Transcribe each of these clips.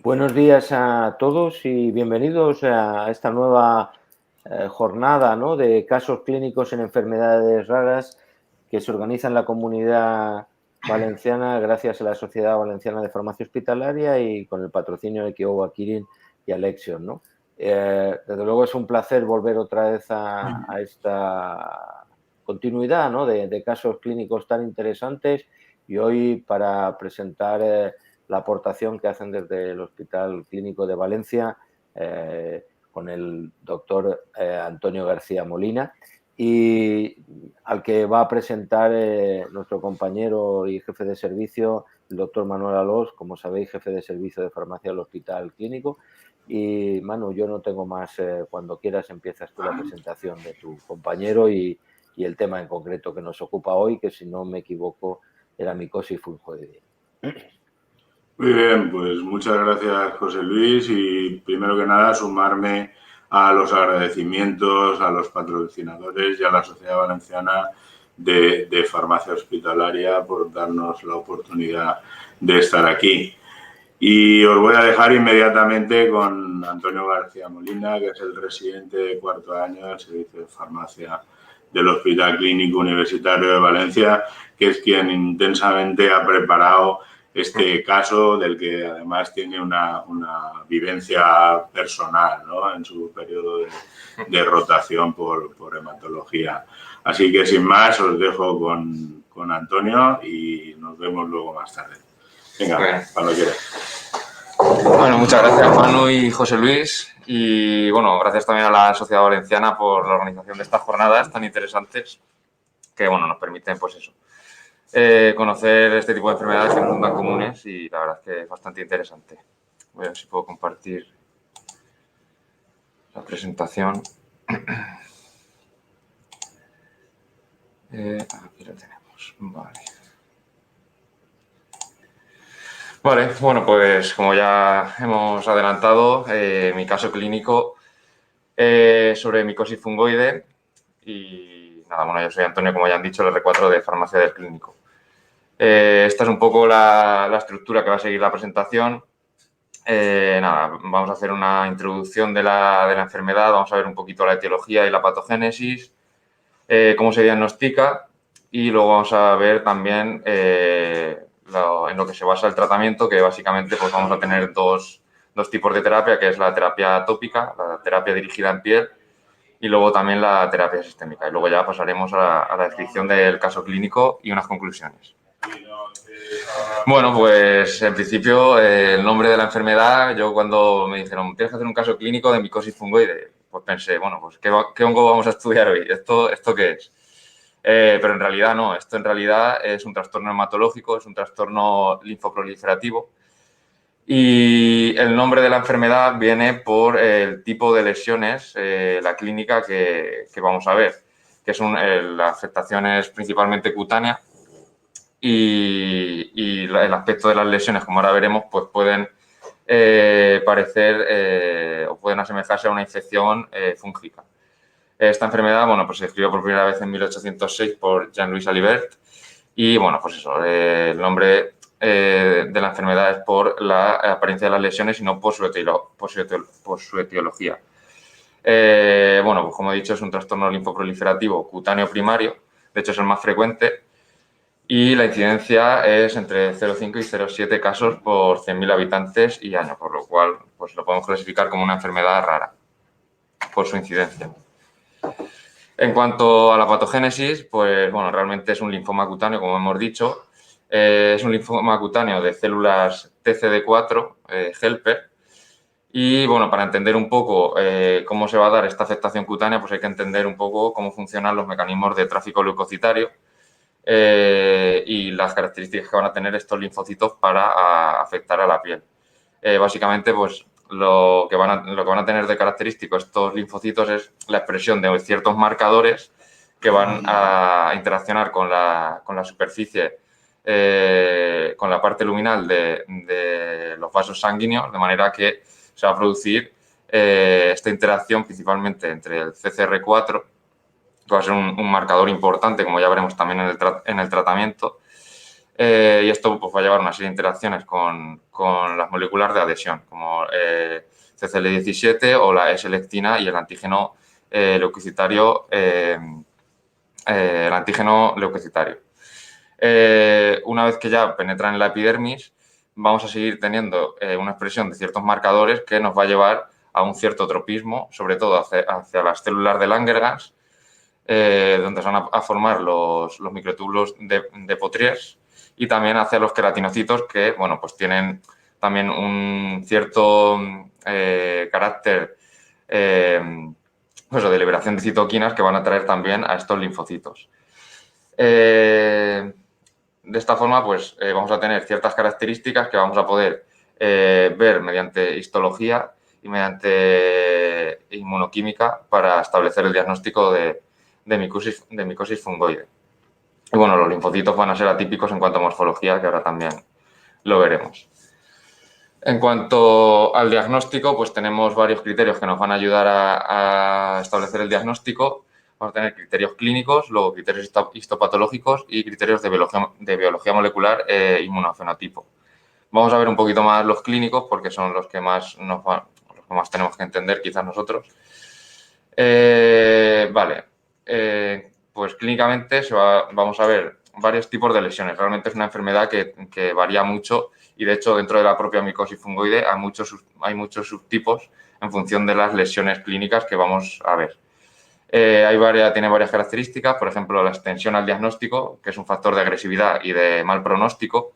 Buenos días a todos y bienvenidos a esta nueva jornada, ¿no?, de casos clínicos en enfermedades raras que se organiza en la Comunidad Valenciana gracias a la Sociedad Valenciana de Hospitalaria y con el patrocinio de Kiowa Kirin y Alexion, ¿no? Desde luego es un placer volver otra vez a esta continuidad, ¿no?, de casos clínicos tan interesantes, y hoy para presentar la aportación que hacen desde el Hospital Clínico de Valencia con el doctor Antonio García Molina, y al que va a presentar nuestro compañero y jefe de servicio, el doctor Manuel Alós, como sabéis, jefe de servicio de farmacia del Hospital Clínico. Y Manu, yo no tengo más, cuando quieras empiezas tú la presentación de tu compañero y el tema en concreto que nos ocupa hoy, que si no me equivoco era micosis fungoide. Muy bien, pues muchas gracias, José Luis, y primero que nada sumarme a los agradecimientos a los patrocinadores y a la Sociedad Valenciana de Farmacia Hospitalaria por darnos la oportunidad de estar aquí. Y os voy a dejar inmediatamente con Antonio García Molina, que es el residente de cuarto año del Servicio de Farmacia del Hospital Clínico Universitario de Valencia, que es quien intensamente ha preparado este caso, del que además tiene una vivencia personal, ¿no?, en su periodo de rotación por hematología. Así que sin más os dejo con Antonio y nos vemos luego más tarde. Venga, bueno, cuando quieras. Bueno, muchas gracias Manu y José Luis, y bueno, gracias también a la Sociedad Valenciana por la organización de estas jornadas tan interesantes que, bueno, nos permiten, pues eso, conocer este tipo de enfermedades que no son tan comunes, y la verdad es que es bastante interesante. Voy a ver si puedo compartir la presentación. Aquí lo tenemos, vale. Vale, bueno, pues como ya hemos adelantado, mi caso clínico sobre micosis fungoide. Y nada, bueno, yo soy Antonio, como ya han dicho, el R4 de Farmacia del Clínico. Esta es un poco la estructura que va a seguir la presentación. Nada, vamos a hacer una introducción de la enfermedad, vamos a ver un poquito la etiología y la patogénesis, cómo se diagnostica, y luego vamos a ver también en lo que se basa el tratamiento, que básicamente pues vamos a tener dos tipos de terapia, que es la terapia tópica, la terapia dirigida en piel, y luego también la terapia sistémica. Y luego ya pasaremos a la descripción del caso clínico y unas conclusiones. Bueno, pues en principio el nombre de la enfermedad, yo cuando me dijeron tienes que hacer un caso clínico de micosis fungoide, pues pensé, bueno, pues ¿qué hongo vamos a estudiar hoy? ¿Esto qué es? Pero en realidad no, esto en realidad es un trastorno hematológico, es un trastorno linfoproliferativo, y el nombre de la enfermedad viene por el tipo de lesiones, la clínica que vamos a ver, que son la afectación es principalmente cutánea, y el aspecto de las lesiones, como ahora veremos, pues pueden parecer o pueden asemejarse a una infección fúngica. Esta enfermedad, bueno, pues se describió por primera vez en 1806 por Jean-Louis Alibert, y bueno, pues eso, el nombre de la enfermedad es por la apariencia de las lesiones y no por su etiología. Bueno, pues como he dicho, es un trastorno linfoproliferativo cutáneo primario, de hecho es el más frecuente, y la incidencia es entre 0,5 y 0,7 casos por 100.000 habitantes y año, por lo cual pues lo podemos clasificar como una enfermedad rara por su incidencia. En cuanto a la patogénesis, pues bueno, realmente es un linfoma cutáneo, como hemos dicho. Es un linfoma cutáneo de células TCD4, helper. Y bueno, para entender un poco cómo se va a dar esta afectación cutánea, pues hay que entender un poco cómo funcionan los mecanismos de tráfico leucocitario y las características que van a tener estos linfocitos para afectar a la piel. Básicamente, pues lo que van a tener de característico estos linfocitos es la expresión de ciertos marcadores que van a interaccionar con la superficie, con la parte luminal de los vasos sanguíneos, de manera que se va a producir esta interacción principalmente entre el CCR4, que va a ser un marcador importante, como ya veremos también en el tratamiento, Y esto pues, va a llevar una serie de interacciones con las moléculas de adhesión, como CCL17 o la S-lectina y el antígeno leucocitario, una vez que ya penetran en la epidermis, vamos a seguir teniendo una expresión de ciertos marcadores que nos va a llevar a un cierto tropismo, sobre todo hacia las células de Langerhans, donde se van a formar los microtúbulos de Potriers, y también hacia los queratinocitos que, bueno, pues tienen también un cierto carácter pues de liberación de citoquinas que van a atraer también a estos linfocitos. De esta forma, pues vamos a tener ciertas características que vamos a poder ver mediante histología y mediante inmunoquímica para establecer el diagnóstico de micosis fungoide. Y bueno, los linfocitos van a ser atípicos en cuanto a morfología, que ahora también lo veremos. En cuanto al diagnóstico, pues tenemos varios criterios que nos van a ayudar a establecer el diagnóstico. Vamos a tener criterios clínicos, luego criterios histopatológicos y criterios de biología molecular e inmunofenotipo. Vamos a ver un poquito más los clínicos porque son los que más tenemos que entender quizás nosotros. Vale, pues clínicamente vamos a ver varios tipos de lesiones. Realmente es una enfermedad que varía mucho y, de hecho, dentro de la propia micosis fungoide hay muchos subtipos en función de las lesiones clínicas que vamos a ver. Tiene varias características, por ejemplo, la extensión al diagnóstico, que es un factor de agresividad y de mal pronóstico.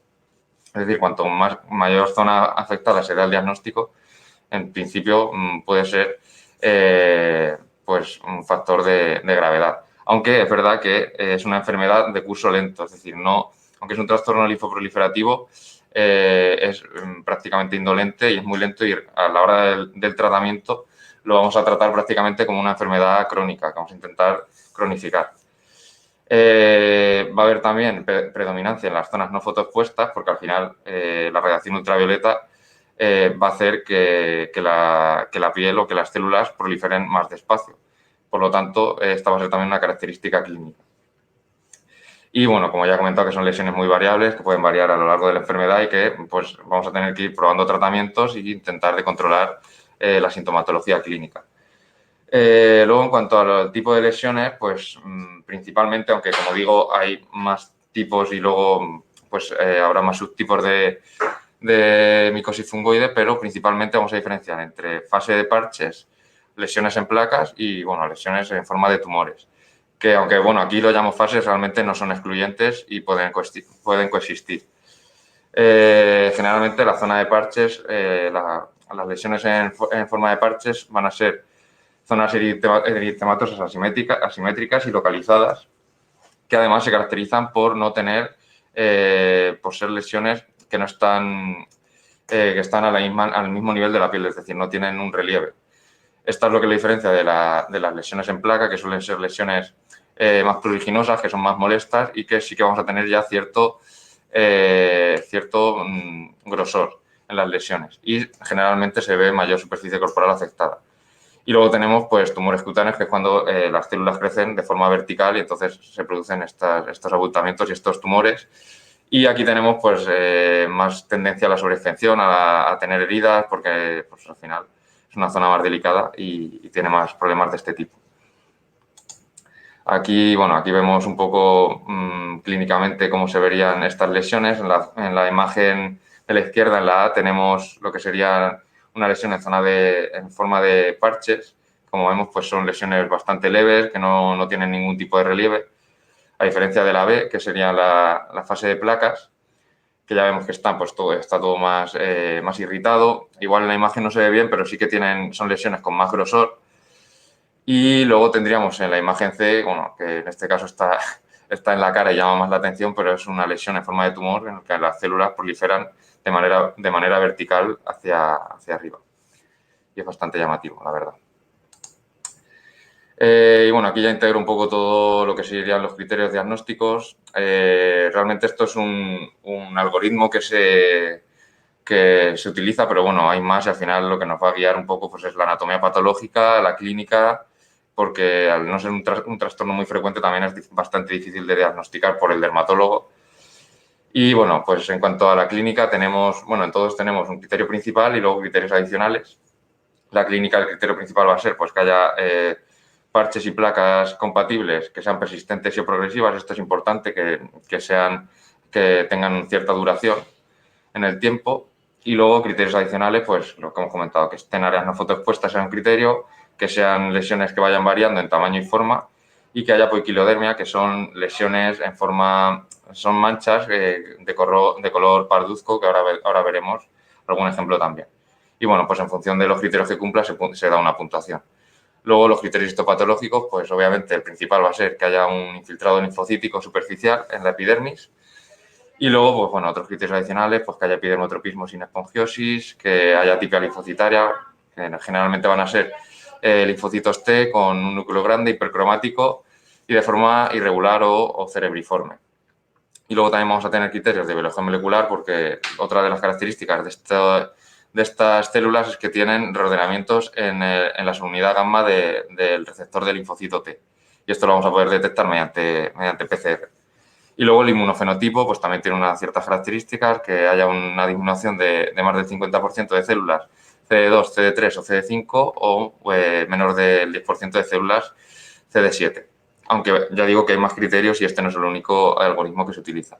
Es decir, cuanto mayor zona afectada será el diagnóstico, en principio puede ser pues un factor de gravedad. Aunque es verdad que es una enfermedad de curso lento, es decir, aunque es un trastorno linfoproliferativo, es prácticamente indolente y es muy lento, y a la hora del tratamiento lo vamos a tratar prácticamente como una enfermedad crónica, que vamos a intentar cronificar. Va a haber también predominancia en las zonas no fotoexpuestas, porque al final la radiación ultravioleta va a hacer que la piel o que las células proliferen más despacio. Por lo tanto, esta va a ser también una característica clínica. Y bueno, como ya he comentado, que son lesiones muy variables, que pueden variar a lo largo de la enfermedad y que pues vamos a tener que ir probando tratamientos e intentar de controlar la sintomatología clínica. Luego, en cuanto al tipo de lesiones, pues principalmente, aunque como digo, hay más tipos y luego pues habrá más subtipos de micosis fungoide, pero principalmente vamos a diferenciar entre fase de parches, lesiones en placas y, bueno, lesiones en forma de tumores. Que aunque, bueno, aquí lo llamo fases, realmente no son excluyentes y pueden coexistir. Generalmente la zona de parches, las lesiones en forma de parches van a ser zonas eritematosas asimétricas y localizadas, que además se caracterizan por no tener, por ser lesiones que no están, que están al mismo nivel de la piel, es decir, no tienen un relieve. Esto es lo que la diferencia de las lesiones en placa, que suelen ser lesiones más pruriginosas, que son más molestas y que sí que vamos a tener ya cierto grosor en las lesiones, y generalmente se ve mayor superficie corporal afectada. Y luego tenemos pues tumores cutáneos, que es cuando las células crecen de forma vertical y entonces se producen estos abultamientos y estos tumores. Y aquí tenemos pues más tendencia a la sobreextensión, a tener heridas, porque pues, al final es una zona más delicada y tiene más problemas de este tipo. Aquí, bueno, aquí vemos un poco clínicamente cómo se verían estas lesiones. En la imagen de la izquierda, en la A, tenemos lo que sería una lesión en forma de parches. Como vemos, pues son lesiones bastante leves, que no tienen ningún tipo de relieve, a diferencia de la B, que sería la fase de placas, que ya vemos que está todo más irritado. Igual en la imagen no se ve bien, pero sí que son lesiones con más grosor. Y luego tendríamos en la imagen C, bueno, que en este caso está en la cara y llama más la atención, pero es una lesión en forma de tumor en la que las células proliferan de manera vertical hacia arriba. Y es bastante llamativo, la verdad. Y bueno, aquí ya integro un poco todo lo que serían los criterios diagnósticos. Realmente esto es un algoritmo que se utiliza, pero bueno, hay más, y al final lo que nos va a guiar un poco pues es la anatomía patológica, la clínica, porque al no ser un trastorno muy frecuente también es bastante difícil de diagnosticar por el dermatólogo. Y bueno, pues en cuanto a la clínica tenemos, bueno, en todos tenemos un criterio principal y luego criterios adicionales. La clínica, el criterio principal va a ser pues que haya parches y placas compatibles que sean persistentes y progresivas. Esto es importante, que tengan cierta duración en el tiempo. Y luego criterios adicionales, pues lo que hemos comentado, que estén áreas no fotoexpuestas sea un criterio, que sean lesiones que vayan variando en tamaño y forma y que haya poiquilodermia, que son lesiones en forma, son manchas de color parduzco, que ahora veremos algún ejemplo también. Y bueno, pues en función de los criterios que cumpla se da una puntuación. Luego los criterios histopatológicos, pues obviamente el principal va a ser que haya un infiltrado linfocítico superficial en la epidermis. Y luego, pues bueno, otros criterios adicionales, pues que haya epidermotropismo sin esponjosis, que haya atipia linfocitaria, que generalmente van a ser linfocitos T con un núcleo grande, hipercromático y de forma irregular o cerebriforme. Y luego también vamos a tener criterios de biología molecular porque otra de las características de estas células es que tienen reordenamientos en la subunidad gamma del receptor del linfocito T. Y esto lo vamos a poder detectar mediante PCR. Y luego el inmunofenotipo pues también tiene unas ciertas características, que haya una disminución de más del 50% de células CD2, CD3 o CD5 o menor del 10% de células CD7. Aunque ya digo que hay más criterios y este no es el único algoritmo que se utiliza.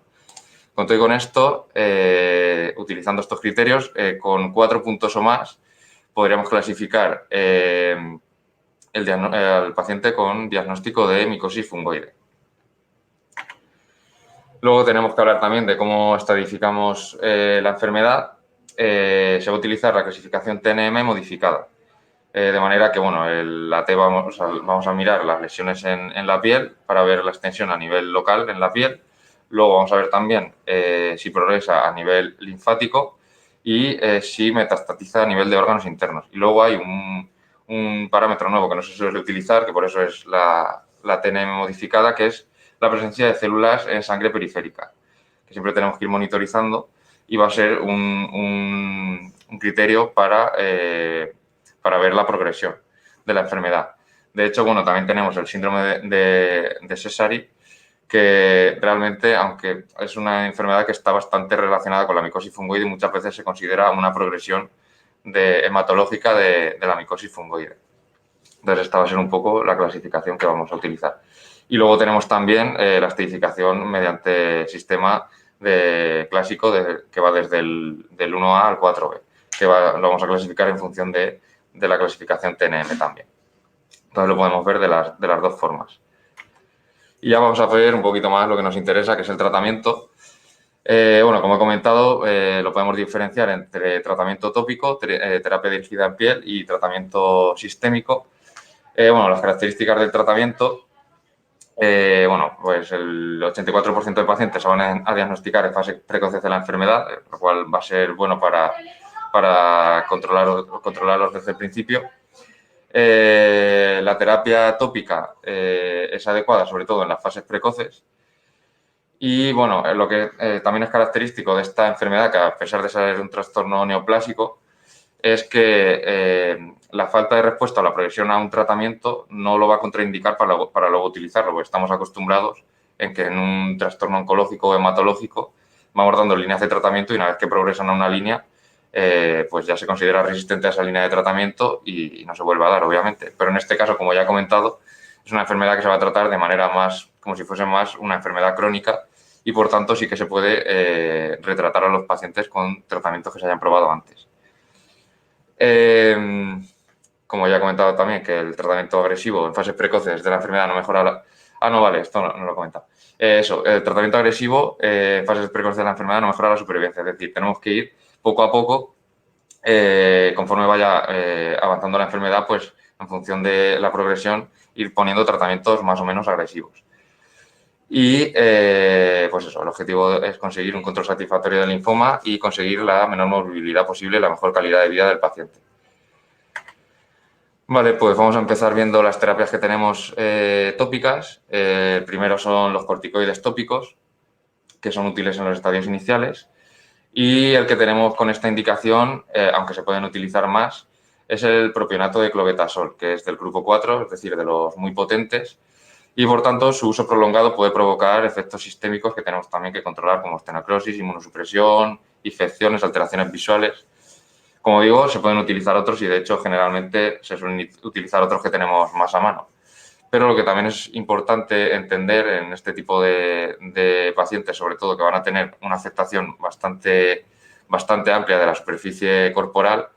Con todo y con esto, utilizando estos criterios, con 4 puntos o más, podríamos clasificar al paciente con diagnóstico de micosis fungoide. Luego tenemos que hablar también de cómo estadificamos la enfermedad. Se va a utilizar la clasificación TNM modificada. De manera que, bueno, la T vamos a mirar las lesiones en la piel para ver la extensión a nivel local en la piel. Luego vamos a ver también si progresa a nivel linfático y si metastatiza a nivel de órganos internos. Y luego hay un parámetro nuevo que no se suele utilizar, que por eso es la TNM modificada, que es la presencia de células en sangre periférica, que siempre tenemos que ir monitorizando y va a ser un criterio para ver la progresión de la enfermedad. De hecho, bueno, también tenemos el síndrome de Sézary, que realmente, aunque es una enfermedad que está bastante relacionada con la micosis fungoide, muchas veces se considera una progresión hematológica de la micosis fungoide. Entonces, esta va a ser un poco la clasificación que vamos a utilizar. Y luego tenemos también la estadificación mediante sistema clásico que va desde el 1A al 4B, que lo vamos a clasificar en función de la clasificación TNM también. Entonces lo podemos ver de las dos formas. Y ya vamos a ver un poquito más lo que nos interesa, que es el tratamiento. Bueno, como he comentado, lo podemos diferenciar entre tratamiento tópico, terapia dirigida en piel y tratamiento sistémico. Bueno, las características del tratamiento, bueno, pues el 84% de pacientes se van a diagnosticar en fase precoces de la enfermedad, lo cual va a ser bueno para controlarlos desde el principio. La terapia tópica es adecuada sobre todo en las fases precoces. Y bueno, lo que también es característico de esta enfermedad, que a pesar de ser un trastorno neoplásico, es que la falta de respuesta o la progresión a un tratamiento no lo va a contraindicar para luego utilizarlo, porque estamos acostumbrados en que en un trastorno oncológico o hematológico vamos dando líneas de tratamiento y una vez que progresan a una línea, pues ya se considera resistente a esa línea de tratamiento y no se vuelve a dar, obviamente. Pero en este caso, como ya he comentado, es una enfermedad que se va a tratar de manera más, como si fuese más una enfermedad crónica y, por tanto, sí que se puede retratar a los pacientes con tratamientos que se hayan probado antes. Como ya he comentado también, que el tratamiento agresivo en fases precoces de la enfermedad no mejora la... Ah, no, vale, esto no lo he comentado. El tratamiento agresivo en fases precoces de la enfermedad no mejora la supervivencia, es decir, tenemos que ir poco a poco, conforme vaya avanzando la enfermedad, pues en función de la progresión, ir poniendo tratamientos más o menos agresivos. Y pues eso, el objetivo es conseguir un control satisfactorio del linfoma y conseguir la menor movilidad posible y la mejor calidad de vida del paciente. Vale, pues vamos a empezar viendo las terapias que tenemos tópicas. El primero son los corticoides tópicos, que son útiles en los estadios iniciales. Y el que tenemos con esta indicación, aunque se pueden utilizar más, es el propionato de clobetasol, que es del grupo 4, es decir, de los muy potentes, y, por tanto, su uso prolongado puede provocar efectos sistémicos que tenemos también que controlar, como estenocrosis, inmunosupresión, infecciones, alteraciones visuales. Como digo, se pueden utilizar otros y, de hecho, generalmente se suelen utilizar otros que tenemos más a mano. Pero lo que también es importante entender en este tipo de pacientes, sobre todo que van a tener una afectación bastante amplia de la superficie corporal,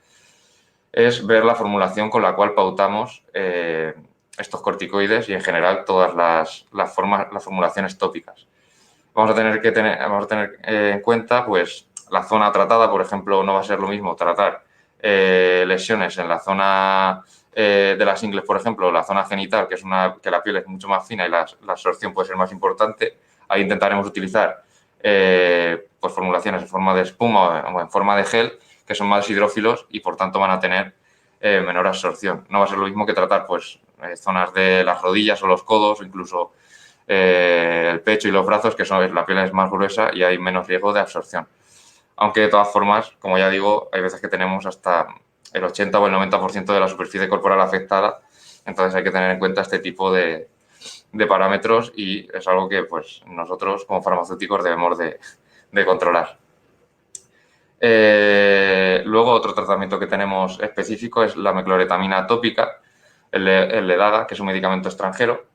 es ver la formulación con la cual pautamos estos corticoides y, en general, todas las formulaciones tópicas. Vamos a tener en cuenta, pues, la zona tratada. Por ejemplo, no va a ser lo mismo tratar lesiones en la zona de las ingles, por ejemplo, la zona genital, que la piel es mucho más fina y la absorción puede ser más importante. Ahí intentaremos utilizar pues formulaciones en forma de espuma o en forma de gel, que son más hidrófilos y, por tanto, van a tener menor absorción. No va a ser lo mismo que tratar pues zonas de las rodillas o los codos, o incluso el pecho y los brazos, que la piel es más gruesa y hay menos riesgo de absorción. Aunque, de todas formas, como ya digo, hay veces que tenemos hasta el 80 o el 90% de la superficie corporal afectada, entonces hay que tener en cuenta este tipo de parámetros y es algo que pues nosotros como farmacéuticos debemos de controlar. Luego, otro tratamiento que tenemos específico es la mecloretamina tópica, el Ledaga, que es un medicamento extranjero.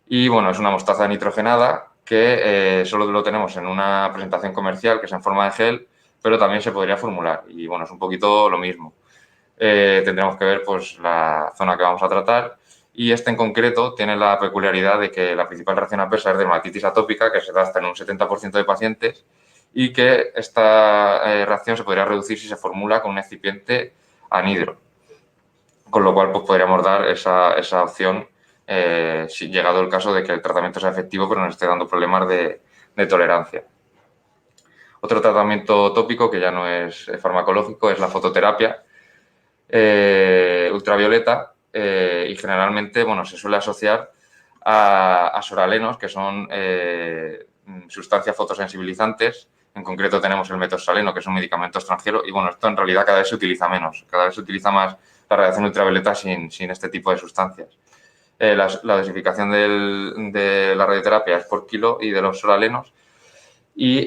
Y, bueno, es una mostaza nitrogenada que solo lo tenemos en una presentación comercial, que es en forma de gel, pero también se podría formular. Y, bueno, es un poquito lo mismo. Tendremos que ver pues la zona que vamos a tratar. Y este en concreto tiene la peculiaridad de que la principal reacción adversa es dermatitis atópica, que se da hasta en un 70% de pacientes, y que esta reacción se podría reducir si se formula con un excipiente anhidro. Con lo cual pues podríamos dar esa opción si llegado el caso de que el tratamiento sea efectivo pero nos esté dando problemas de tolerancia. Otro tratamiento tópico que ya no es farmacológico es la fototerapia ultravioleta y generalmente, bueno, se suele asociar a soralenos, que son sustancias fotosensibilizantes. En concreto tenemos el metoxaleno, que es un medicamento extranjero, y, bueno, esto en realidad cada vez se utiliza menos, cada vez se utiliza más la radiación ultravioleta sin este tipo de sustancias. La dosificación de la radioterapia es por kilo y de los soralenos. Y,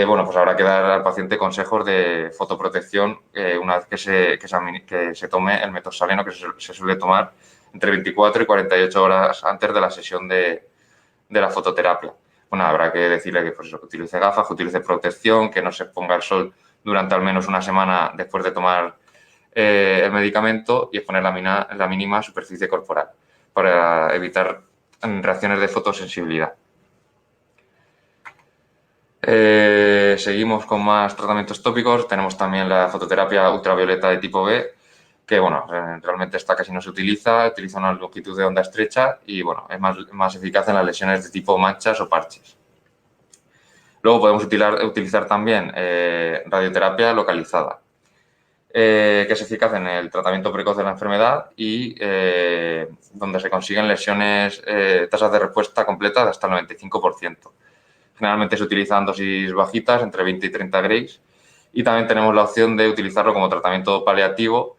bueno, pues habrá que dar al paciente consejos de fotoprotección una vez que se tome el metoxaleno, que se suele tomar entre 24 y 48 horas antes de la sesión de la fototerapia. Bueno, habrá que decirle que, pues eso, que utilice gafas, que utilice protección, que no se ponga al sol durante al menos una semana después de tomar el medicamento y exponer la mínima superficie corporal para evitar reacciones de fotosensibilidad. Seguimos con más tratamientos tópicos. Tenemos también la fototerapia ultravioleta de tipo B, que, bueno, realmente esta casi no se utiliza una longitud de onda estrecha y, bueno, es más eficaz en las lesiones de tipo manchas o parches. Luego podemos utilizar también radioterapia localizada, que es eficaz en el tratamiento precoz de la enfermedad y donde se consiguen tasas de respuesta completa de hasta el 95%. Generalmente se utilizan dosis bajitas, entre 20 y 30 grays, y también tenemos la opción de utilizarlo como tratamiento paliativo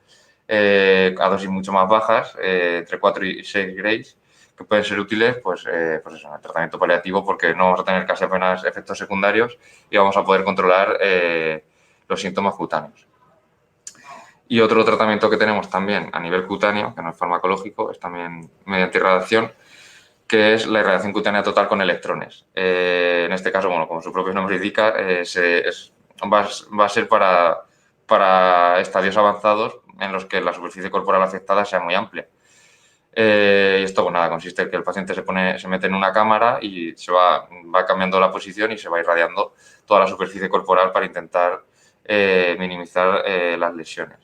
a dosis mucho más bajas, entre 4 y 6 grays, que pueden ser útiles pues eso, en el tratamiento paliativo, porque no vamos a tener casi apenas efectos secundarios y vamos a poder controlar los síntomas cutáneos. Y otro tratamiento que tenemos también a nivel cutáneo, que no es farmacológico, es también mediante irradiación, que es la irradiación cutánea total con electrones. En este caso, bueno, como su propio nombre indica, va a ser para estadios avanzados en los que la superficie corporal afectada sea muy amplia. Y esto, pues nada, consiste en que el paciente se mete en una cámara y va cambiando la posición y se va irradiando toda la superficie corporal para intentar minimizar las lesiones.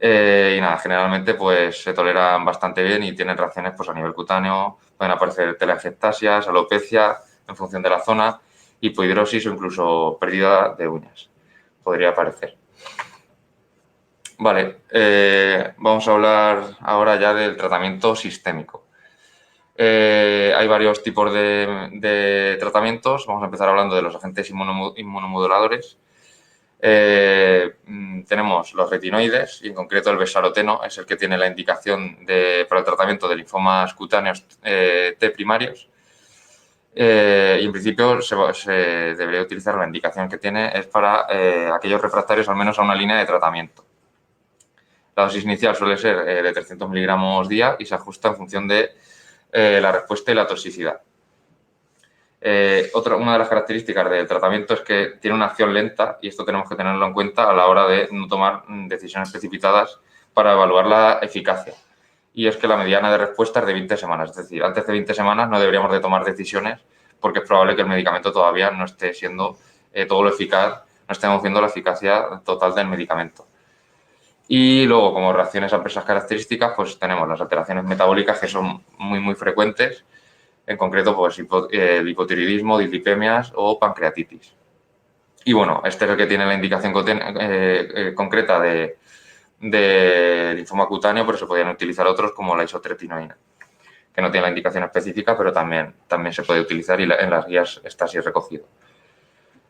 Y nada, generalmente pues se toleran bastante bien y tienen reacciones pues a nivel cutáneo. Pueden aparecer telangiectasias, alopecia en función de la zona, hipohidrosis o incluso pérdida de uñas. Podría aparecer. Vale, vamos a hablar ahora ya del tratamiento sistémico. Hay varios tipos de tratamientos. Vamos a empezar hablando de los agentes inmunomoduladores. Tenemos los retinoides y en concreto el besaroteno es el que tiene la indicación para el tratamiento de linfomas cutáneos T primarios. Y en principio se debería utilizar, la indicación que tiene es para aquellos refractarios al menos a una línea de tratamiento. La dosis inicial suele ser de 300 miligramos día y se ajusta en función de la respuesta y la toxicidad. Una de las características del tratamiento es que tiene una acción lenta y esto tenemos que tenerlo en cuenta a la hora de no tomar decisiones precipitadas para evaluar la eficacia. Y es que la mediana de respuesta es de 20 semanas, es decir, antes de 20 semanas no deberíamos de tomar decisiones porque es probable que el medicamento todavía no esté siendo todo lo eficaz, no estemos viendo la eficacia total del medicamento. Y luego, como reacciones adversas características, pues tenemos las alteraciones metabólicas que son muy frecuentes, en concreto pues el hipotiroidismo, dislipemias o pancreatitis. Y bueno, este es el que tiene la indicación concreta de linfoma cutáneo, pero se podrían utilizar otros como la isotretinoína, que no tiene la indicación específica, pero también se puede utilizar y en las guías está así recogido.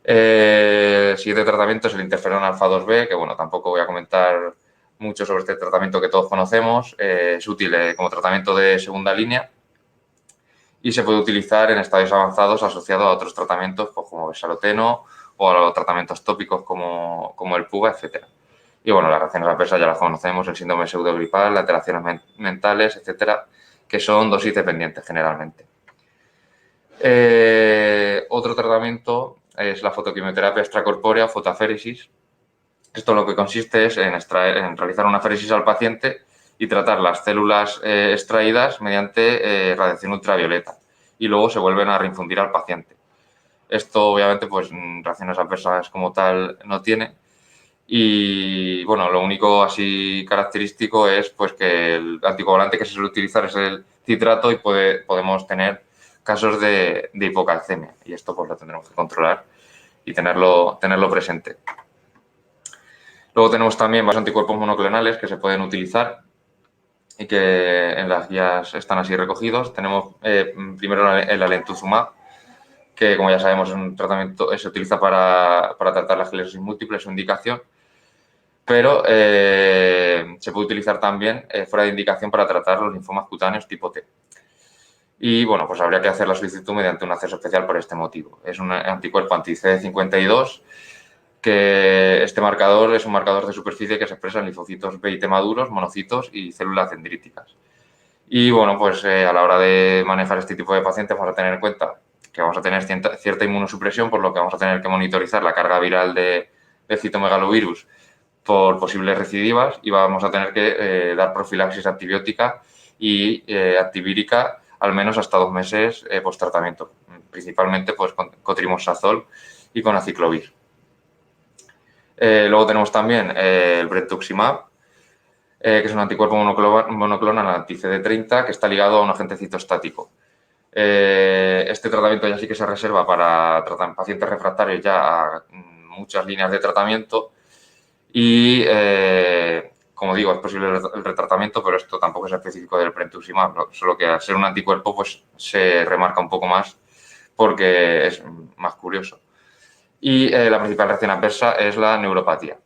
El siguiente tratamiento es el interferón alfa-2b, que bueno, tampoco voy a comentar mucho sobre este tratamiento que todos conocemos. Es útil como tratamiento de segunda línea y se puede utilizar en estadios avanzados asociado a otros tratamientos pues, como besaroteno o a los tratamientos tópicos como el PUVA, etc. Y bueno, las reacciones adversas ya las conocemos, el síndrome pseudogripal, las alteraciones mentales, etcétera, que son dosis dependientes generalmente. Otro tratamiento es la fotoquimioterapia extracorpórea o fotaféresis. Esto lo que consiste es en realizar una féresis al paciente y tratar las células extraídas mediante radiación ultravioleta y luego se vuelven a reinfundir al paciente. Esto obviamente pues reacciones adversas como tal no tiene y bueno, lo único así característico es pues que el anticoagulante que se suele utilizar es el citrato y podemos tener casos de hipocalcemia y esto pues lo tendremos que controlar y tenerlo presente. Luego tenemos también varios anticuerpos monoclonales que se pueden utilizar y que en las guías están así recogidos. Tenemos primero el alentuzumab, que como ya sabemos es un tratamiento, se utiliza para tratar la esclerosis múltiple, su indicación, pero se puede utilizar también fuera de indicación para tratar los linfomas cutáneos tipo T. Y bueno, pues habría que hacer la solicitud mediante un acceso especial por este motivo. Es un anticuerpo anti-CD52 que este marcador es un marcador de superficie que se expresa en linfocitos B y T maduros, monocitos y células dendríticas. Y bueno, pues a la hora de manejar este tipo de pacientes vamos a tener en cuenta que vamos a tener cierta inmunosupresión, por lo que vamos a tener que monitorizar la carga viral del citomegalovirus por posibles recidivas y vamos a tener que dar profilaxis antibiótica y antivírica al menos hasta 2 meses post-tratamiento, principalmente pues, con cotrimoxazol y con aciclovir. Luego tenemos también el brentuximab, que es un anticuerpo monoclonal anti-CD30 que está ligado a un agente citostático. Este tratamiento ya sí que se reserva para pacientes refractarios ya a muchas líneas de tratamiento y, como digo, es posible el retratamiento, pero esto tampoco es específico del brentuximab, solo que al ser un anticuerpo pues se remarca un poco más porque es más curioso. Y la principal reacción adversa es la neuropatía.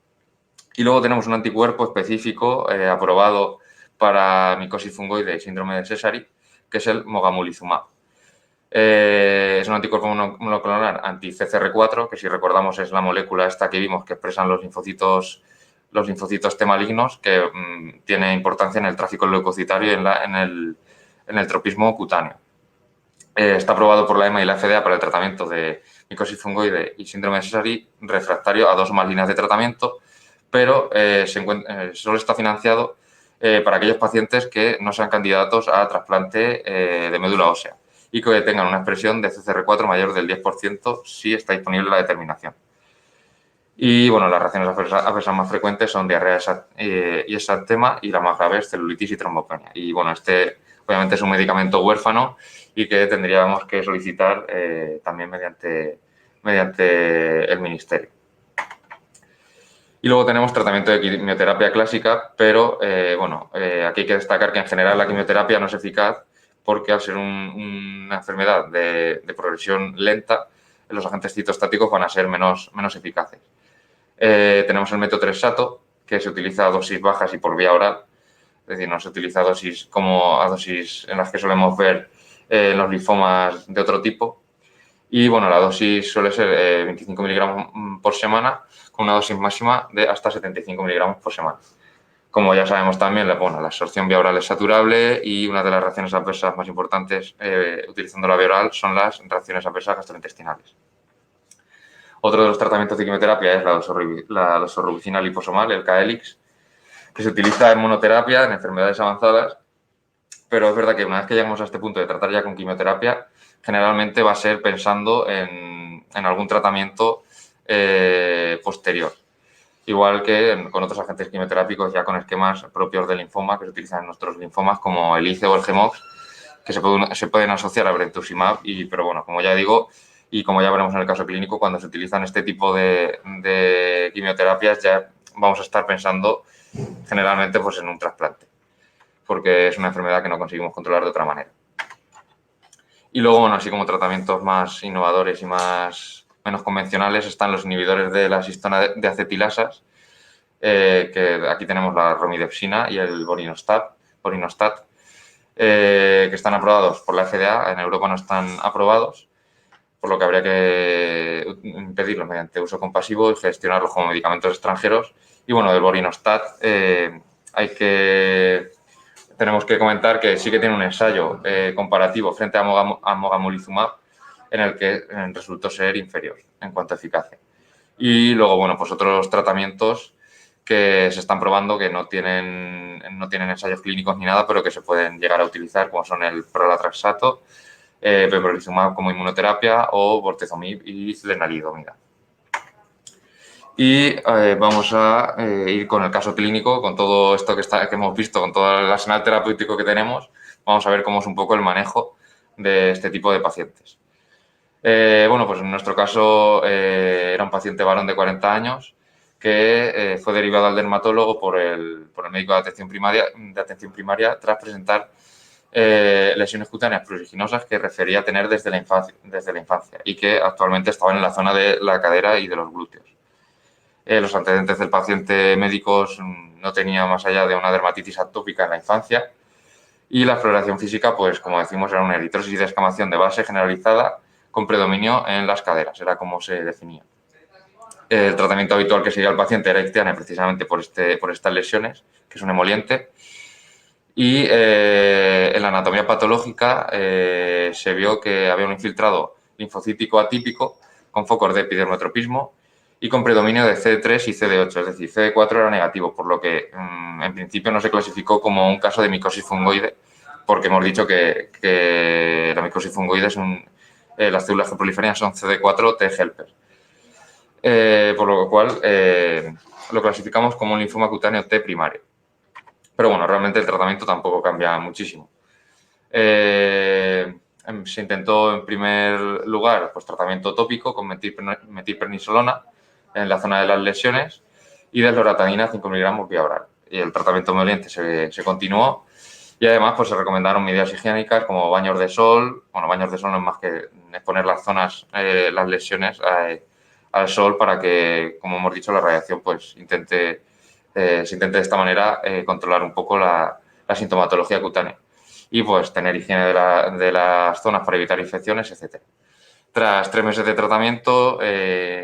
Y luego tenemos un anticuerpo específico aprobado para micosis fungoide y síndrome de Sézary, que es el mogamulizumab. Es un anticuerpo monoclonal anti-CCR4, que si recordamos es la molécula esta que vimos que expresan los linfocitos T malignos, que tiene importancia en el tráfico leucocitario y en el tropismo cutáneo. Está aprobado por la EMA y la FDA para el tratamiento de micosis fungoide y síndrome de Sézary refractario a 2 o más líneas de tratamiento, pero solo está financiado para aquellos pacientes que no sean candidatos a trasplante de médula ósea y que tengan una expresión de CCR4 mayor del 10% si está disponible la determinación. Y bueno, las reacciones adversas más frecuentes son diarrea y exantema y la más grave es celulitis y trombopenia. Y bueno, este obviamente es un medicamento huérfano y que tendríamos que solicitar también mediante el ministerio. Y luego tenemos tratamiento de quimioterapia clásica, pero aquí hay que destacar que en general la quimioterapia no es eficaz porque al ser una enfermedad de progresión lenta, los agentes citostáticos van a ser menos eficaces. Tenemos el metotrexato, que se utiliza a dosis bajas y por vía oral. Es decir, no se utiliza a dosis en las que solemos ver los linfomas de otro tipo. Y bueno, la dosis suele ser 25 miligramos por semana, con una dosis máxima de hasta 75 miligramos por semana. Como ya sabemos también, la absorción vía oral es saturable y una de las reacciones adversas más importantes utilizando la vía oral son las reacciones adversas gastrointestinales. Otro de los tratamientos de quimioterapia es la doxorubicina liposomal, el Caelix, que se utiliza en monoterapia en enfermedades avanzadas, pero es verdad que una vez que llegamos a este punto de tratar ya con quimioterapia, generalmente va a ser pensando en algún tratamiento posterior. Igual que con otros agentes quimioterápicos ya con esquemas propios del linfoma que se utilizan en nuestros linfomas como el ICE o el GEMOX, que se pueden asociar a brentuximab, pero bueno, como ya digo, y como ya veremos en el caso clínico, cuando se utilizan este tipo de quimioterapias ya vamos a estar pensando generalmente pues, en un trasplante, porque es una enfermedad que no conseguimos controlar de otra manera. Y luego, bueno, así como tratamientos más innovadores y menos convencionales, están los inhibidores de la histona de acetilasas, que aquí tenemos la romidepsina y el borinostat, que están aprobados por la FDA. En Europa no están aprobados, por lo que habría que impedirlos mediante uso compasivo y gestionarlos como medicamentos extranjeros. Y bueno, del borinostat tenemos que comentar que sí que tiene un ensayo comparativo frente a mogamulizumab en el que resultó ser inferior en cuanto a eficacia. Y luego, bueno, pues otros tratamientos que se están probando que no tienen ensayos clínicos ni nada, pero que se pueden llegar a utilizar, como son el prolatraxato, pembrolizumab como inmunoterapia o bortezomib y lenalidomida. Y vamos a ir con el caso clínico, con todo esto que hemos visto, con todo el arsenal terapéutico que tenemos, vamos a ver cómo es un poco el manejo de este tipo de pacientes. Bueno, pues en nuestro caso era un paciente varón de 40 años que fue derivado al dermatólogo por el médico de atención primaria tras presentar lesiones cutáneas pruriginosas que refería tener desde la infancia y que actualmente estaban en la zona de la cadera y de los glúteos. Los antecedentes del paciente médicos no tenía más allá de una dermatitis atópica en la infancia y la exploración física, pues como decimos, era una eritrosis y descamación de base generalizada con predominio en las caderas, era como se definía. El tratamiento habitual que seguía el paciente era ictiana precisamente por estas lesiones, que es un emoliente. Y en la anatomía patológica se vio que había un infiltrado linfocítico atípico con focos de epidermotropismo y con predominio de CD3 y CD8, es decir, CD4 era negativo, por lo que en principio no se clasificó como un caso de micosis fungoide, porque hemos dicho que la micosis fungoide las células que proliferan son CD4 T helper. Por lo cual lo clasificamos como un linfoma cutáneo T primario. Pero bueno, realmente el tratamiento tampoco cambia muchísimo. Se intentó en primer lugar pues, tratamiento tópico con metilprednisolona en la zona de las lesiones y de loratadina 5 miligramos vía oral. Y el tratamiento emoliente se continuó y además pues, se recomendaron medidas higiénicas como baños de sol. Bueno, baños de sol no es más que exponer las lesiones al sol para que, como hemos dicho, la radiación pues, se intente de esta manera controlar un poco la sintomatología cutánea y pues tener higiene de las zonas para evitar infecciones, etc. Tras 3 meses de tratamiento,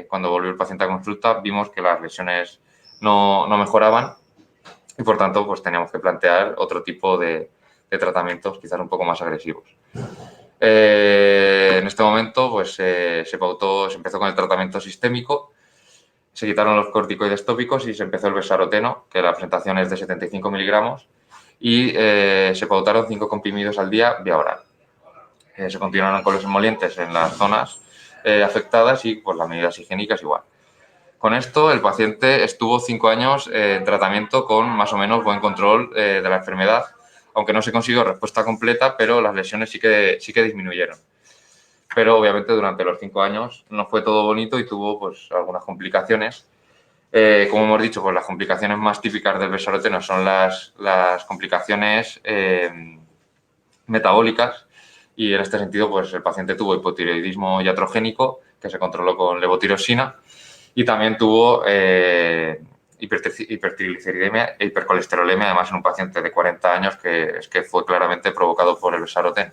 cuando volvió el paciente a consulta, vimos que las lesiones no mejoraban y por tanto pues teníamos que plantear otro tipo de tratamientos quizás un poco más agresivos. En este momento pues se empezó con el tratamiento sistémico. Se quitaron los corticoides tópicos y se empezó el besaroteno, que la presentación es de 75 miligramos, y se pautaron 5 comprimidos al día vía oral. Se continuaron con los emolientes en las zonas afectadas y pues, las medidas higiénicas igual. Con esto, el paciente estuvo 5 años en tratamiento con más o menos buen control de la enfermedad, aunque no se consiguió respuesta completa, pero las lesiones sí que disminuyeron. Pero obviamente durante los 5 años no fue todo bonito y tuvo pues, algunas complicaciones. Como hemos dicho, pues, las complicaciones más típicas del besaroteno son las complicaciones metabólicas y en este sentido pues, el paciente tuvo hipotiroidismo iatrogénico que se controló con levotiroxina y también tuvo hipertrigliceridemia e hipercolesterolemia, además en un paciente de 40 años que fue claramente provocado por el Bessaroteno.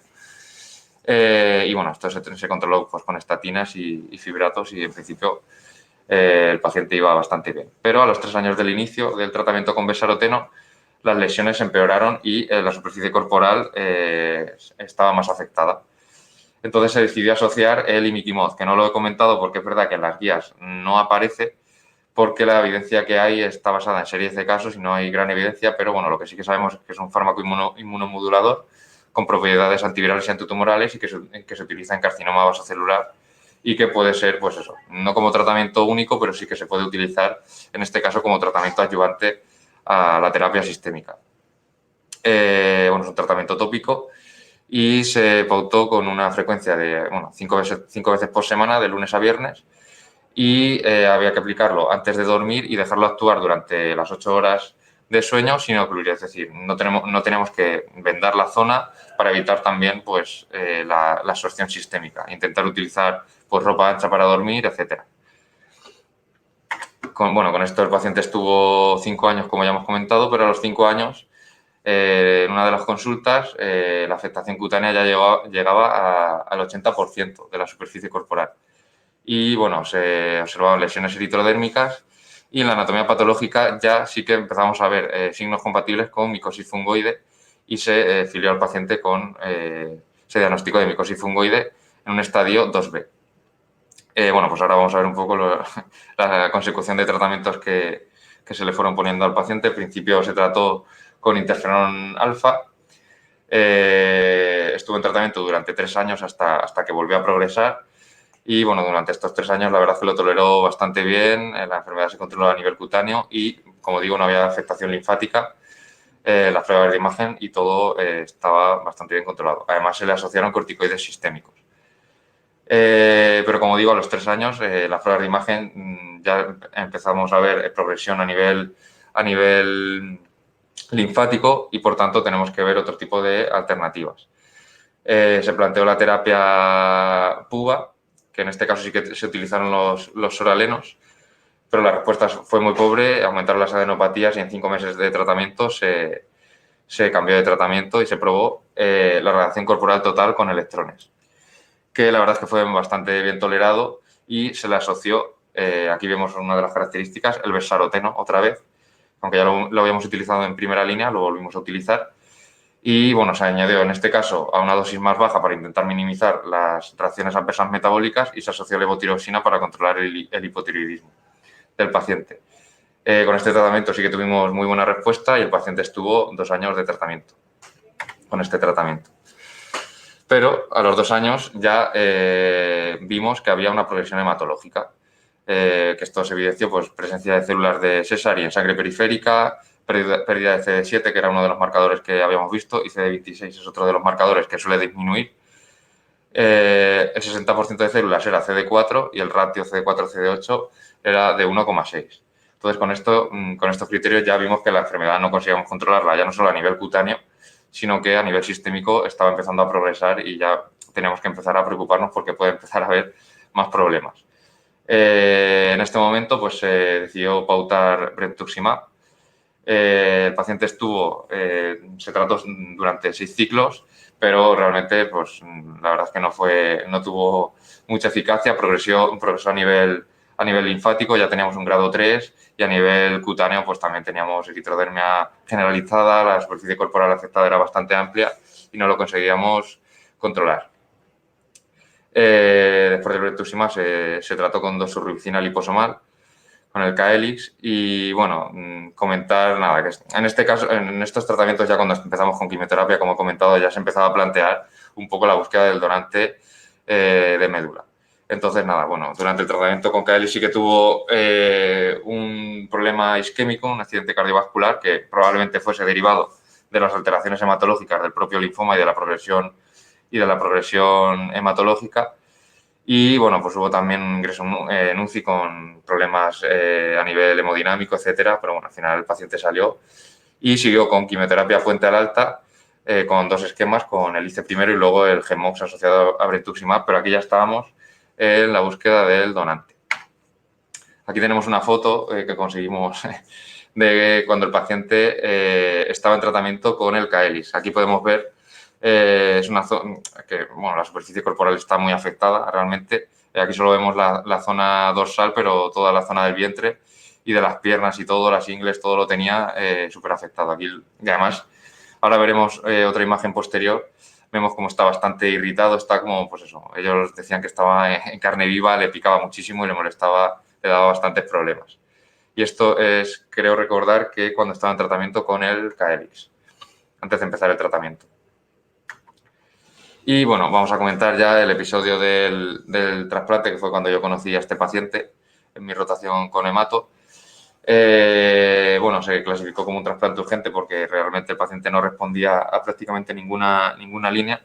Y bueno, esto se controló pues, con estatinas y fibratos y en principio el paciente iba bastante bien. Pero a los 3 años del inicio del tratamiento con Bessaroteno, las lesiones empeoraron y la superficie corporal estaba más afectada. Entonces se decidió asociar el imiquimod, que no lo he comentado porque es verdad que en las guías no aparece, porque la evidencia que hay está basada en series de casos y no hay gran evidencia, pero bueno, lo que sí que sabemos es que es un fármaco inmunomodulador con propiedades antivirales y antitumorales y que se utiliza en carcinoma vasocelular y que puede ser, pues eso, no como tratamiento único, pero sí que se puede utilizar, en este caso, como tratamiento adyuvante a la terapia sistémica. Bueno, es un tratamiento tópico y se pautó con una frecuencia de 5 veces por semana, de lunes a viernes, y había que aplicarlo antes de dormir y dejarlo actuar durante las 8 horas de sueño sin ocluir, es decir, no tenemos que vendar la zona para evitar también pues, la absorción sistémica, intentar utilizar pues, ropa ancha para dormir, etc. Con esto el paciente estuvo 5 años, como ya hemos comentado, pero a los 5 años, en una de las consultas, la afectación cutánea ya llegaba al 80% de la superficie corporal. Y bueno, se observaban lesiones eritrodermicas y en la anatomía patológica ya sí que empezamos a ver signos compatibles con micosis fungoide y se filió al paciente se diagnosticó de micosis fungoide en un estadio 2B. Bueno, pues ahora vamos a ver un poco la consecución de tratamientos que se le fueron poniendo al paciente. En principio se trató con interferón alfa. Estuvo en tratamiento durante 3 años hasta que volvió a progresar. Y bueno, durante estos 3 años la verdad es que lo toleró bastante bien, la enfermedad se controló a nivel cutáneo y, como digo, no había afectación linfática, las pruebas de imagen y todo estaba bastante bien controlado. Además, se le asociaron corticoides sistémicos. Pero como digo, a los 3 años, las pruebas de imagen ya empezamos a ver progresión a nivel linfático y, por tanto, tenemos que ver otro tipo de alternativas. Se planteó la terapia PUVA, que en este caso sí que se utilizaron los soralenos, pero la respuesta fue muy pobre, aumentaron las adenopatías y en 5 meses de tratamiento se cambió de tratamiento y se probó la radiación corporal total con electrones, que la verdad es que fue bastante bien tolerado y se le asoció, aquí vemos una de las características, el Bessaroteno otra vez, aunque ya lo habíamos utilizado en primera línea, lo volvimos a utilizar. Y bueno, se añadió en este caso a una dosis más baja para intentar minimizar las reacciones adversas metabólicas y se asoció levotiroxina para controlar el hipotiroidismo del paciente. Con este tratamiento sí que tuvimos muy buena respuesta y el paciente estuvo 2 años de tratamiento con este tratamiento. Pero a los 2 años ya vimos que había una progresión hematológica, que esto se evidenció pues presencia de células de Sézary en sangre periférica, pérdida de CD7, que era uno de los marcadores que habíamos visto, y CD26 es otro de los marcadores que suele disminuir. El 60% de células era CD4 y el ratio CD4-CD8 era de 1,6. Entonces, con estos criterios ya vimos que la enfermedad no conseguíamos controlarla, ya no solo a nivel cutáneo, sino que a nivel sistémico estaba empezando a progresar y ya teníamos que empezar a preocuparnos porque puede empezar a haber más problemas. En este momento pues, se decidió pautar brentuximab. El paciente se trató durante 6 ciclos, pero realmente pues, la verdad es que no tuvo mucha eficacia, progresó a nivel linfático, ya teníamos un grado 3 y a nivel cutáneo pues también teníamos eritrodermia generalizada, la superficie corporal afectada era bastante amplia y no lo conseguíamos controlar. Después del brentuximab se trató con doxorubicina liposomal, con el Caelix y, bueno, comentar nada, que en este caso, en estos tratamientos ya cuando empezamos con quimioterapia, como he comentado, ya se empezaba a plantear un poco la búsqueda del donante de médula. Entonces, nada, bueno, durante el tratamiento con Caelix sí que tuvo un problema isquémico, un accidente cardiovascular que probablemente fuese derivado de las alteraciones hematológicas del propio linfoma y de la progresión hematológica. Y, bueno, pues hubo también un ingreso en UCI con problemas a nivel hemodinámico, etcétera, pero bueno, al final el paciente salió y siguió con quimioterapia puente al alta con 2 esquemas, con el ICE primero y luego el GEMOX asociado a brentuximab, pero aquí ya estábamos en la búsqueda del donante. Aquí tenemos una foto que conseguimos de cuando el paciente estaba en tratamiento con el Caelis. Aquí podemos ver, es una zona que, bueno, la superficie corporal está muy afectada realmente. Aquí solo vemos la zona dorsal, pero toda la zona del vientre y de las piernas y todo, las ingles, todo lo tenía súper afectado. Aquí, y además, ahora veremos otra imagen posterior. Vemos cómo está bastante irritado, está como, pues eso, ellos decían que estaba en carne viva, le picaba muchísimo y le molestaba, le daba bastantes problemas. Y esto es, creo recordar, que cuando estaba en tratamiento con el Caelis, antes de empezar el tratamiento. Y bueno, vamos a comentar ya el episodio del trasplante, que fue cuando yo conocí a este paciente en mi rotación con hemato. Bueno, se clasificó como un trasplante urgente porque realmente el paciente no respondía a prácticamente ninguna línea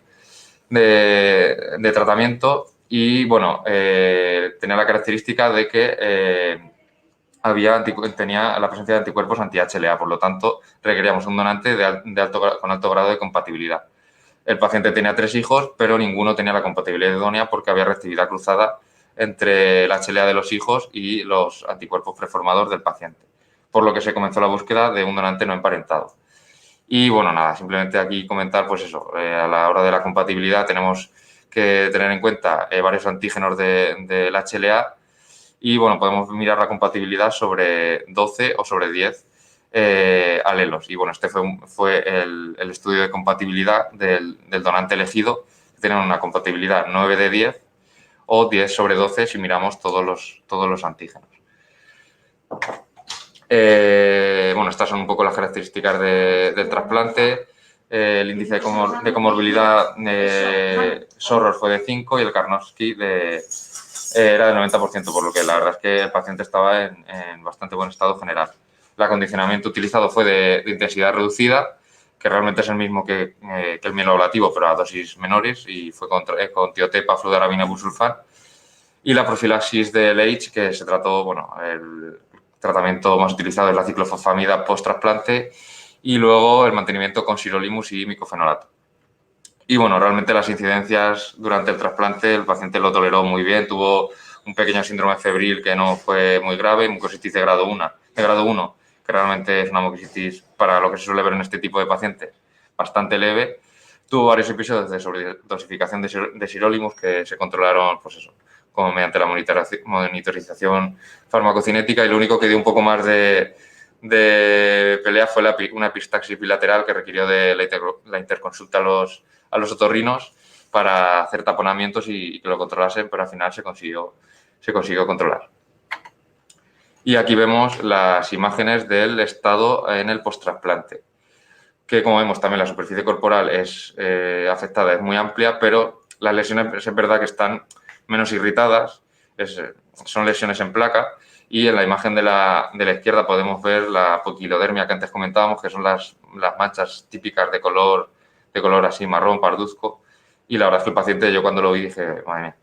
de tratamiento y, bueno, tenía la característica de que tenía la presencia de anticuerpos anti-HLA, por lo tanto, requeríamos un donante con alto grado de compatibilidad. El paciente tenía 3 hijos, pero ninguno tenía la compatibilidad idónea porque había reactividad cruzada entre el HLA de los hijos y los anticuerpos preformadores del paciente, por lo que se comenzó la búsqueda de un donante no emparentado. Y bueno, nada, simplemente aquí comentar, pues eso, a la hora de la compatibilidad tenemos que tener en cuenta varios antígenos del HLA y bueno, podemos mirar la compatibilidad sobre 12 o sobre 10 alelos. Y bueno, este fue el estudio de compatibilidad del donante elegido, que tiene una compatibilidad 9 de 10 o 10 sobre 12 si miramos todos los antígenos. Bueno, estas son un poco las características del trasplante. El índice de comorbilidad Sorros fue de 5 y el Karnofsky era del 90%, por lo que la verdad es que el paciente estaba en bastante buen estado general. El acondicionamiento utilizado fue de intensidad reducida, que realmente es el mismo que el mieloablativo, pero a dosis menores, y fue con tiotepa, fludarabina, busulfán. Y la profilaxis del H, que se trató, bueno, el tratamiento más utilizado es la ciclofosfamida post-trasplante y luego el mantenimiento con sirolimus y micofenolato. Y bueno, realmente las incidencias durante el trasplante, el paciente lo toleró muy bien, tuvo un pequeño síndrome febril que no fue muy grave, mucositis de grado 1, que realmente es una mucositis para lo que se suele ver en este tipo de pacientes bastante leve. Tuvo varios episodios de sobredosificación de sirolimus que se controlaron, pues eso, como mediante la monitorización farmacocinética, y lo único que dio un poco más de pelea fue una epistaxis bilateral que requirió de la interconsulta a los otorrinos para hacer taponamientos y que lo controlasen, pero al final se consiguió controlar. Y aquí vemos las imágenes del estado en el posttrasplante, que como vemos también la superficie corporal es afectada, es muy amplia, pero las lesiones es verdad que están menos irritadas, son lesiones en placa, y en la imagen de la izquierda podemos ver la poquilodermia que antes comentábamos, que son las manchas típicas de color así marrón, parduzco, y la verdad es que el paciente, yo cuando lo vi dije, madre mía,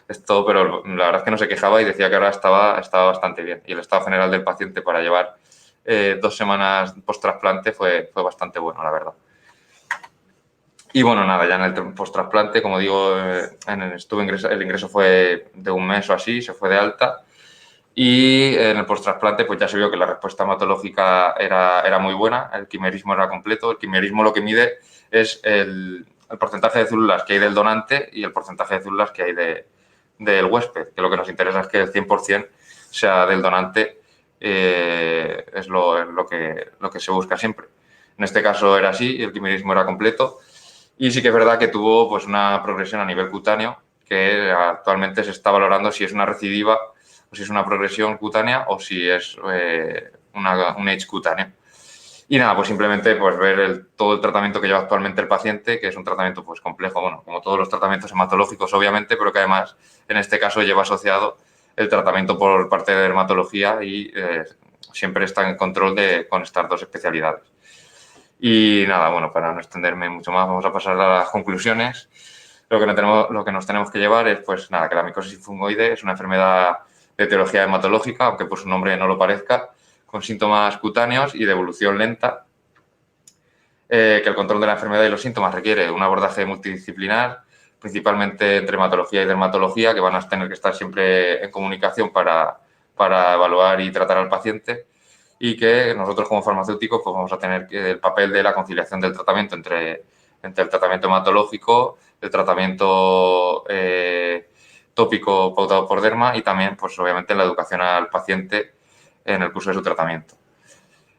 esto, pero la verdad es que no se quejaba y decía que ahora estaba bastante bien, y el estado general del paciente para llevar 2 semanas post-trasplante fue bastante bueno, la verdad. Y bueno, nada, ya en el post-trasplante, como digo, el ingreso fue de 1 mes o así, se fue de alta. Y en el post-trasplante pues ya se vio que la respuesta hematológica era muy buena, el quimerismo era completo. El quimerismo lo que mide es el porcentaje de células que hay del donante y el porcentaje de células que hay del huésped, que lo que nos interesa es que el 100% sea del donante, es lo que se busca siempre. En este caso era así, el quimerismo era completo. Y sí que es verdad que tuvo pues una progresión a nivel cutáneo que actualmente se está valorando si es una recidiva o si es una progresión cutánea o si es un H cutáneo. Y nada, pues simplemente pues ver todo el tratamiento que lleva actualmente el paciente, que es un tratamiento pues complejo, bueno, como todos los tratamientos hematológicos obviamente, pero que además en este caso lleva asociado el tratamiento por parte de dermatología y siempre está en control con estas 2 especialidades. Y nada, bueno, para no extenderme mucho más, vamos a pasar a las conclusiones. Lo que nos tenemos que llevar es, pues nada, que la micosis fungoide es una enfermedad de etiología hematológica, aunque por su nombre no lo parezca, con síntomas cutáneos y de evolución lenta, que el control de la enfermedad y los síntomas requiere un abordaje multidisciplinar, principalmente entre hematología y dermatología, que van a tener que estar siempre en comunicación para para evaluar y tratar al paciente, y que nosotros como farmacéuticos pues vamos a tener el papel de la conciliación del tratamiento entre el tratamiento hematológico, el tratamiento tópico pautado por derma y también, pues obviamente, la educación al paciente en el curso de su tratamiento.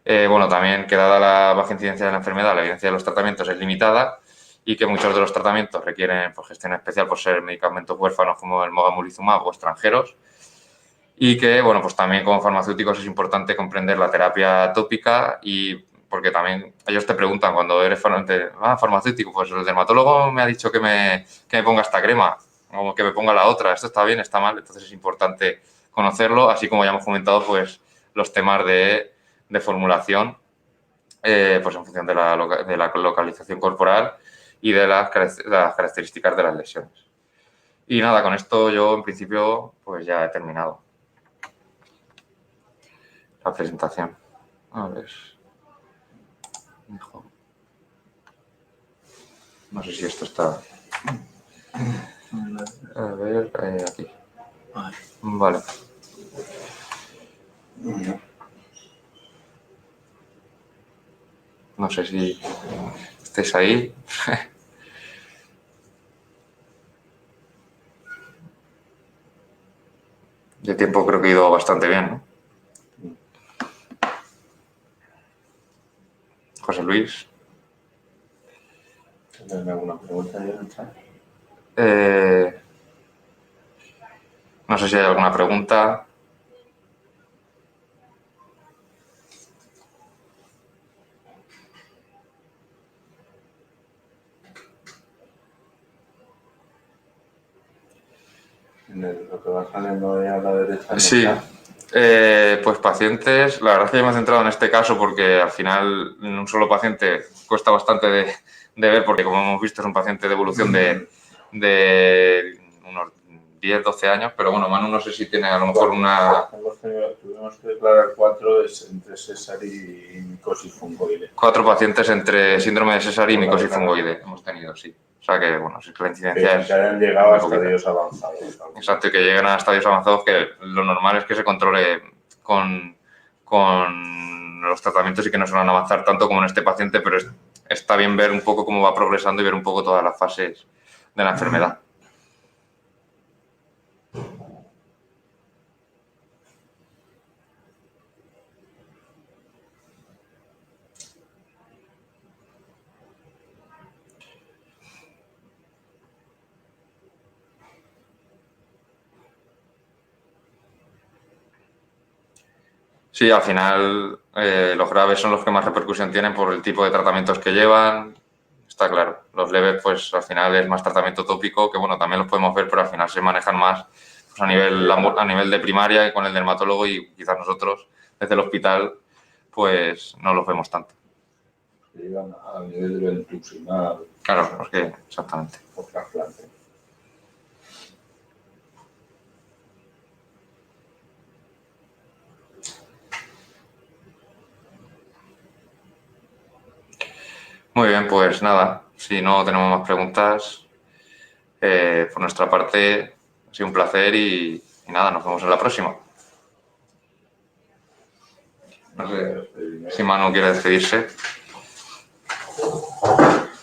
Bueno, también que dada la baja incidencia de la enfermedad, la evidencia de los tratamientos es limitada y que muchos de los tratamientos requieren pues, gestión especial por ser medicamentos huérfanos como el mogamulizumab o extranjeros, y que, bueno, pues también como farmacéuticos es importante comprender la terapia tópica, y porque también ellos te preguntan cuando eres farmacéutico, pues el dermatólogo me ha dicho que me ponga esta crema o que me ponga la otra, esto está bien, está mal, entonces es importante conocerlo, así como ya hemos comentado, pues los temas de formulación, pues en función de la localización corporal y de las características de las lesiones. Y nada, con esto yo en principio pues ya he terminado la presentación. A ver. No sé si esto está... A ver, aquí. Vale. No sé si estáis ahí. De tiempo creo que ha ido bastante bien, ¿no? José Luis. ¿Tienes alguna pregunta ya en el chat? No sé si hay alguna pregunta. Lo que va saliendo ahí a la derecha. Sí, pues pacientes, la verdad es que yo me he centrado en este caso porque al final en un solo paciente cuesta bastante de ver, porque como hemos visto es un paciente de evolución de unos 10, 12 años, pero bueno, Manu no sé si tiene a lo mejor una... Tuvimos que declarar 4 entre César y micosis fungoide. 4 pacientes entre síndrome de César y micosis fungoide hemos tenido, sí. O sea que, bueno, si la incidencia es... Que hayan llegado a estadios avanzados. Exacto, y que lleguen a estadios avanzados, que lo normal es que se controle con los tratamientos y que no suelen avanzar tanto como en este paciente, pero está bien ver un poco cómo va progresando y ver un poco todas las fases de la enfermedad. Sí, al final los graves son los que más repercusión tienen por el tipo de tratamientos que llevan, está claro. Los leves, pues al final es más tratamiento tópico, que bueno, también los podemos ver, pero al final se manejan más pues, a nivel de primaria y con el dermatólogo, y quizás nosotros desde el hospital pues no los vemos tanto. Se llegan a nivel de ventuximab. Claro, porque exactamente. O trasplante. Muy bien, pues nada, si no tenemos más preguntas, por nuestra parte ha sido un placer y nada, nos vemos en la próxima. No sé si Manu quiere despedirse.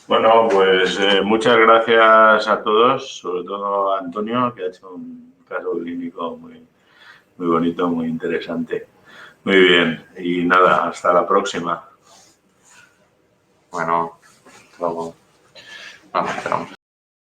Bueno, pues muchas gracias a todos, sobre todo a Antonio, que ha hecho un caso clínico muy bonito, muy interesante. Muy bien, y nada, hasta la próxima. Bueno, luego. Vamos, esperamos.